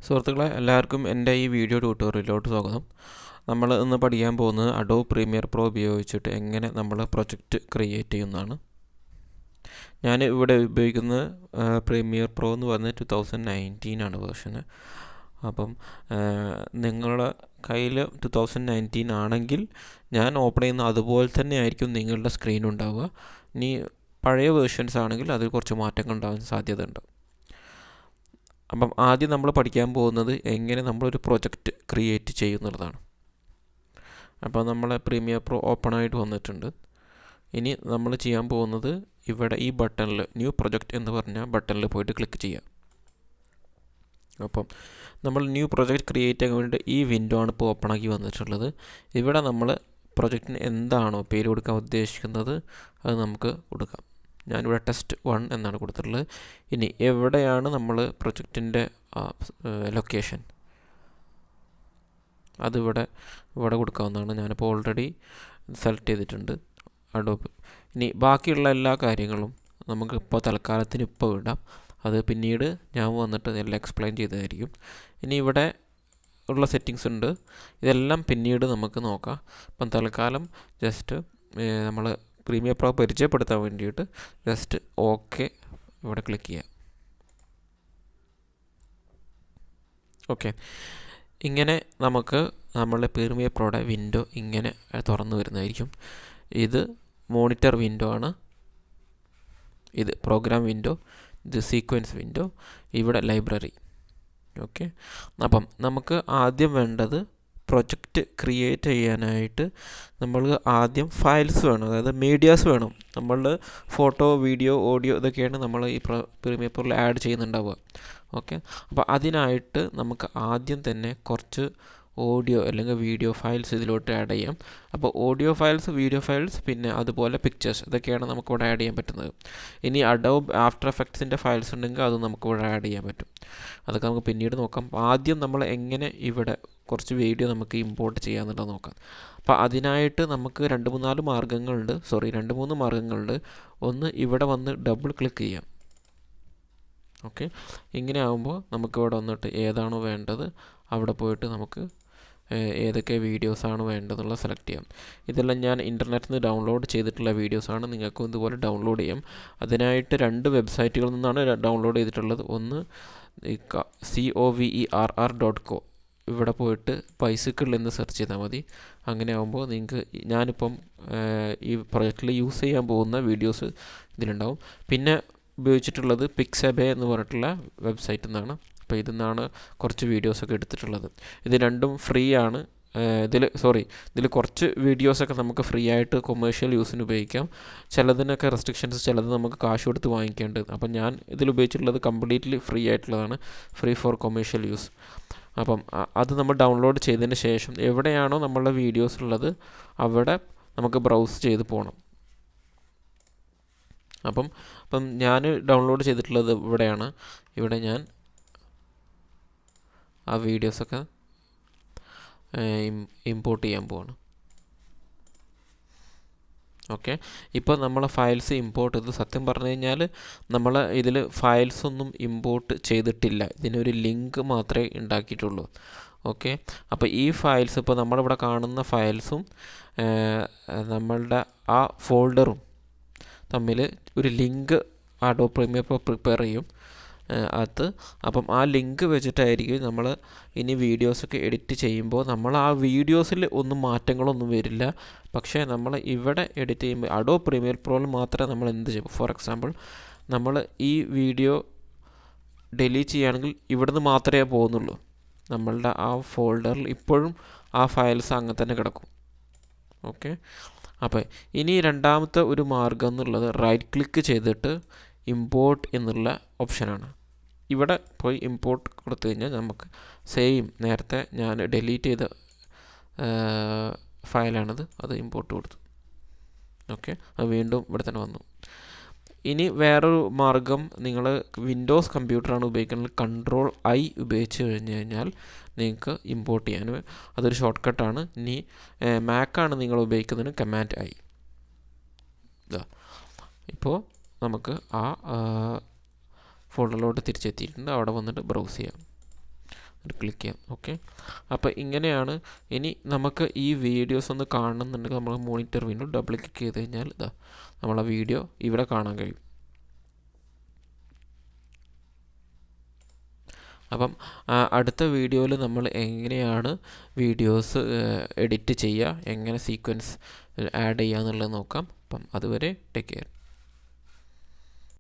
സുഹൃത്തുക്കളെ എല്ലാവർക്കും എൻ്റെ ഈ വീഡിയോ ട്യൂട്ടോറിയലിലോട്ട് സ്വാഗതം. നമ്മൾ ഇന്ന് പഠിക്കാൻ പോകുന്നത് അഡോബ് പ്രീമിയർ പ്രോ ഉപയോഗിച്ചിട്ട് എങ്ങനെ നമ്മൾ പ്രൊജക്റ്റ് ക്രിയേറ്റ് ചെയ്യുന്നതാണ്. ഞാൻ ഇവിടെ ഉപയോഗിക്കുന്നത് പ്രീമിയർ പ്രോ എന്ന് പറഞ്ഞ് 2019 ആണ് വേർഷന്. അപ്പം നിങ്ങളുടെ കയ്യിൽ 2019 ആണെങ്കിൽ ഞാൻ ഓപ്പൺ ചെയ്യുന്ന അതുപോലെ തന്നെ ആയിരിക്കും നിങ്ങളുടെ സ്ക്രീൻ ഉണ്ടാവുക. ഇനി പഴയ വേർഷൻസ് ആണെങ്കിൽ അതിൽ കുറച്ച് മാറ്റങ്ങൾ ഉണ്ടാകാൻ സാധ്യതയുണ്ട്. അപ്പം ആദ്യം നമ്മൾ പഠിക്കാൻ പോകുന്നത് എങ്ങനെ നമ്മളൊരു പ്രൊജക്റ്റ് ക്രിയേറ്റ് ചെയ്യുന്നതാണ്. അപ്പോൾ നമ്മൾ പ്രീമിയർ പ്രോ ഓപ്പൺ ആയിട്ട് വന്നിട്ടുണ്ട്. ഇനി നമ്മൾ ചെയ്യാൻ പോകുന്നത് ഇവിടെ ഈ ബട്ടണിൽ ന്യൂ പ്രൊജക്റ്റ് എന്ന് പറഞ്ഞ ബട്ടണിൽ പോയിട്ട് ക്ലിക്ക് ചെയ്യാം. അപ്പം നമ്മൾ ന്യൂ പ്രൊജക്റ്റ് ക്രിയേറ്റ് ചെയ്യാൻ വേണ്ടി ഈ വിൻഡോ ആണ് ഇപ്പോൾ ഓപ്പൺ ആക്കി വന്നിട്ടുള്ളത്. ഇവിടെ നമ്മൾ പ്രൊജക്റ്റിന് എന്താണോ പേര് കൊടുക്കാൻ ഉദ്ദേശിക്കുന്നത് അത് നമുക്ക് കൊടുക്കാം. ഞാനിവിടെ ടെസ്റ്റ് 1 എന്നാണ് കൊടുത്തിട്ടുള്ളത്. ഇനി എവിടെയാണ് നമ്മൾ പ്രൊജക്റ്റിൻ്റെ ലൊക്കേഷൻ അതിവിടെ കൊടുക്കാവുന്നതാണ്. ഞാനിപ്പോൾ ഓൾറെഡി സെലക്ട് ചെയ്തിട്ടുണ്ട് അഡോബ്. ഇനി ബാക്കിയുള്ള എല്ലാ കാര്യങ്ങളും നമുക്കിപ്പോൾ തൽക്കാലത്തിന് ഇപ്പോൾ വിടാം. അത് പിന്നീട് ഞാൻ വന്നിട്ട് എല്ലാം എക്സ്പ്ലെയിൻ ചെയ്തതായിരിക്കും. ഇനി ഇവിടെ ഉള്ള സെറ്റിങ്സ് ഉണ്ട്, ഇതെല്ലാം പിന്നീട് നമുക്ക് നോക്കാം. അപ്പം തൽക്കാലം ജസ്റ്റ് നമ്മൾ പ്രീമിയർ പ്രോ പരിചയപ്പെടുത്താൻ വേണ്ടിയിട്ട് ജസ്റ്റ് ഓക്കെ ഇവിടെ ക്ലിക്ക് ചെയ്യാം. ഓക്കെ, ഇങ്ങനെ നമുക്ക് നമ്മളുടെ പ്രീമിയർ പ്രോയുടെ വിൻഡോ ഇങ്ങനെ തുറന്നു വരുന്നതായിരിക്കും. ഇത് മോണിറ്റർ വിൻഡോ ആണ്, ഇത് പ്രോഗ്രാം വിൻഡോ, ഇത് സീക്വൻസ് വിൻഡോ, ഇവിടെ ലൈബ്രറി. ഓക്കെ, അപ്പം നമുക്ക് ആദ്യം വേണ്ടത് പ്രൊജക്റ്റ് ക്രിയേറ്റ് ചെയ്യാനായിട്ട് നമ്മൾ ആദ്യം ഫയൽസ് വേണം, അതായത് മീഡിയാസ് വേണം. നമ്മളുടെ ഫോട്ടോ, വീഡിയോ, ഓഡിയോ ഇതൊക്കെയാണ് നമ്മൾ ഈ പ്രീമിയർ പ്രോയിൽ ആഡ് ചെയ്യുന്നുണ്ടാവുക. ഓക്കെ, അപ്പോൾ അതിനായിട്ട് നമുക്ക് ആദ്യം തന്നെ കുറച്ച് ഓഡിയോ അല്ലെങ്കിൽ വീഡിയോ ഫയൽസ് ഇതിലോട്ട് ആഡ് ചെയ്യാം. അപ്പോൾ ഓഡിയോ ഫയൽസ്, വീഡിയോ ഫയൽസ്, പിന്നെ അതുപോലെ പിക്ചേഴ്സ് ഇതൊക്കെയാണ് നമുക്കിവിടെ ആഡ് ചെയ്യാൻ പറ്റുന്നത്. ഇനി അഡോബ് ആഫ്റ്റർ എഫക്ട്സിൻ്റെ ഫയൽസ് ഉണ്ടെങ്കിൽ അത് നമുക്കിവിടെ ആഡ് ചെയ്യാൻ പറ്റും. അതൊക്കെ നമുക്ക് പിന്നീട് നോക്കാം. ആദ്യം നമ്മൾ എങ്ങനെ ഇവിടെ കുറച്ച് വീഡിയോ നമുക്ക് ഇമ്പോർട്ട് ചെയ്യാമെന്നുള്ളത് നോക്കാം. അപ്പോൾ അതിനായിട്ട് നമുക്ക് 2-3 മാർഗ്ഗങ്ങളുണ്ട്. ഒന്ന്, ഇവിടെ വന്ന് ഡബിൾ ക്ലിക്ക് ചെയ്യാം. ഓക്കെ, ഇങ്ങനെ ആകുമ്പോൾ നമുക്കിവിടെ വന്നിട്ട് ഏതാണോ വേണ്ടത് അവിടെ പോയിട്ട് നമുക്ക് ഏതൊക്കെ വീഡിയോസാണ് വേണ്ടതെന്നുള്ള സെലക്ട് ചെയ്യാം. ഇതെല്ലാം ഞാൻ ഇൻ്റർനെറ്റിൽ നിന്ന് ഡൗൺലോഡ് ചെയ്തിട്ടുള്ള വീഡിയോസാണ്. നിങ്ങൾക്കും ഇതുപോലെ ഡൗൺലോഡ് ചെയ്യാം. അതിനായിട്ട് 2 വെബ്സൈറ്റുകളിൽ നിന്നാണ് ഡൗൺലോഡ് ചെയ്തിട്ടുള്ളത്. ഒന്ന് coverr.co, ഇവിടെ പോയിട്ട് ബൈസിക്കിൾ എന്ന് സെർച്ച് ചെയ്താൽ മതി. അങ്ങനെ ആകുമ്പോൾ നിങ്ങൾക്ക് ഞാനിപ്പം ഈ പ്രൊജക്റ്റിൽ യൂസ് ചെയ്യാൻ പോകുന്ന വീഡിയോസ് ഇതിലുണ്ടാവും. പിന്നെ ഉപയോഗിച്ചിട്ടുള്ളത് പിക്സബേ എന്ന് പറഞ്ഞിട്ടുള്ള വെബ്സൈറ്റിൽ നിന്നാണ്. അപ്പോൾ ഇതിൽ നിന്നാണ് കുറച്ച് വീഡിയോസൊക്കെ എടുത്തിട്ടുള്ളത്. ഇത് രണ്ടും ഫ്രീ ആണ്. ഇതിൽ കുറച്ച് വീഡിയോസൊക്കെ നമുക്ക് ഫ്രീ ആയിട്ട് കൊമേഴ്ഷ്യൽ യൂസിന് ഉപയോഗിക്കാം. ചിലതിനൊക്കെ റെസ്ട്രിക്ഷൻസ്, ചിലത് നമുക്ക് കാശ് കൊടുത്ത് വാങ്ങിക്കേണ്ടത്. അപ്പം ഞാൻ ഇതിൽ ഉപയോഗിച്ചിട്ടുള്ളത് കംപ്ലീറ്റ്ലി ഫ്രീ ആയിട്ടുള്ളതാണ്, ഫ്രീ ഫോർ കൊമേഴ്ഷ്യൽ യൂസ്. അപ്പം അത് നമ്മൾ ഡൗൺലോഡ് ചെയ്തതിന് ശേഷം എവിടെയാണോ നമ്മളുടെ വീഡിയോസ് ഉള്ളത് അവിടെ നമുക്ക് ബ്രൗസ് ചെയ്ത് പോകണം. അപ്പം ഞാൻ ഡൗൺലോഡ് ചെയ്തിട്ടുള്ളത് ഇവിടെയാണ്. ഇവിടെ ഞാൻ ആ വീഡിയോസൊക്കെ ഇമ്പോർട്ട് ചെയ്യാൻ പോവാണ്. ഓക്കെ, ഇപ്പോൾ നമ്മൾ ഫയൽസ് ഇമ്പോർട്ട് ചെയ്ത്, സത്യം പറഞ്ഞു കഴിഞ്ഞാൽ നമ്മൾ ഇതിൽ ഫയൽസ് ഒന്നും ഇമ്പോർട്ട് ചെയ്തിട്ടില്ല. ഇതിനൊരു ലിങ്ക് മാത്രമേ ഉണ്ടാക്കിയിട്ടുള്ളൂ. ഓക്കെ, അപ്പോൾ ഈ ഫയൽസ് ഇപ്പോൾ നമ്മളിവിടെ കാണുന്ന ഫയൽസും നമ്മളുടെ ആ ഫോൾഡറും തമ്മിൽ ഒരു link Adobe premier pro prepare ചെയ്യും. അപ്പം ആ ലിങ്ക് വെച്ചിട്ടായിരിക്കും നമ്മൾ ഇനി വീഡിയോസൊക്കെ എഡിറ്റ് ചെയ്യുമ്പോൾ നമ്മൾ ആ വീഡിയോസിൽ ഒന്നും മാറ്റങ്ങളൊന്നും വരില്ല. പക്ഷേ നമ്മൾ ഇവിടെ എഡിറ്റ് ചെയ്യുമ്പോൾ അഡോബ് പ്രീമിയർ പ്രോയിൽ മാത്രമേ നമ്മൾ എന്ത് ചെയ്യും. ഫോർ എക്സാമ്പിൾ, നമ്മൾ ഈ വീഡിയോ ഡിലീറ്റ് ചെയ്യുകയാണെങ്കിൽ ഇവിടുന്ന് മാത്രമേ പോകുന്നുള്ളൂ. നമ്മളുടെ ആ ഫോൾഡറിൽ ഇപ്പോഴും ആ ഫയൽസ് അങ്ങനെ തന്നെ കിടക്കും. ഓക്കെ, അപ്പോൾ ഇനി രണ്ടാമത്തെ ഒരു മാർഗ്ഗം എന്നുള്ളത് റൈറ്റ് ക്ലിക്ക് ചെയ്തിട്ട് ഇമ്പോർട്ട് എന്നുള്ള ഓപ്ഷനാണ്. ഇവിടെ പോയി ഇമ്പോർട്ട് കൊടുത്തു കഴിഞ്ഞാൽ നമുക്ക് സെയിം നേരത്തെ ഞാൻ ഡിലീറ്റ് ചെയ്ത ഫയലാണിത്, അത് ഇമ്പോർട്ട് കൊടുത്തു. ഓക്കെ, അത് വീണ്ടും ഇവിടെ തന്നെ വന്നു. ഇനി വേറൊരു മാർഗ്ഗം, നിങ്ങൾ വിൻഡോസ് കമ്പ്യൂട്ടറാണ് ഉപയോഗിക്കുന്നത്, Ctrl-I ഉപയോഗിച്ച് കഴിഞ്ഞാൽ നിങ്ങൾക്ക് ഇമ്പോർട്ട് ചെയ്യാൻ അതൊരു ഷോർട്ട് കട്ടാണ്. ഇനി മാക്കാണ് നിങ്ങൾ ഉപയോഗിക്കുന്നതിന് Command-I. ഇപ്പോൾ നമുക്ക് ആ ഫോൾഡറിലോട്ട് തിരിച്ചെത്തിയിട്ടുണ്ട്. അവിടെ വന്നിട്ട് ബ്രൗസ് ചെയ്യാം. ക്ലിക്ക് ചെയ്യാം. ഓക്കെ, അപ്പോൾ ഇങ്ങനെയാണ്. ഇനി നമുക്ക് ഈ വീഡിയോസ് ഒന്ന് കാണണമെന്നുണ്ടെങ്കിൽ നമ്മൾ മോണിറ്റർ വിൻഡോ ഡബിൾ ക്ലിക്ക് ചെയ്ത് കഴിഞ്ഞാൽ ഇതാ നമ്മളെ വീഡിയോ ഇവിടെ കാണാൻ കഴിയും. അപ്പം അടുത്ത വീഡിയോയിൽ നമ്മൾ എങ്ങനെയാണ് വീഡിയോസ് എഡിറ്റ് ചെയ്യുക, എങ്ങനെ സീക്വൻസ് ആഡ് ചെയ്യുക എന്നുള്ളത് നോക്കാം. അപ്പം അതുവരെ ടേക്ക് കെയർ.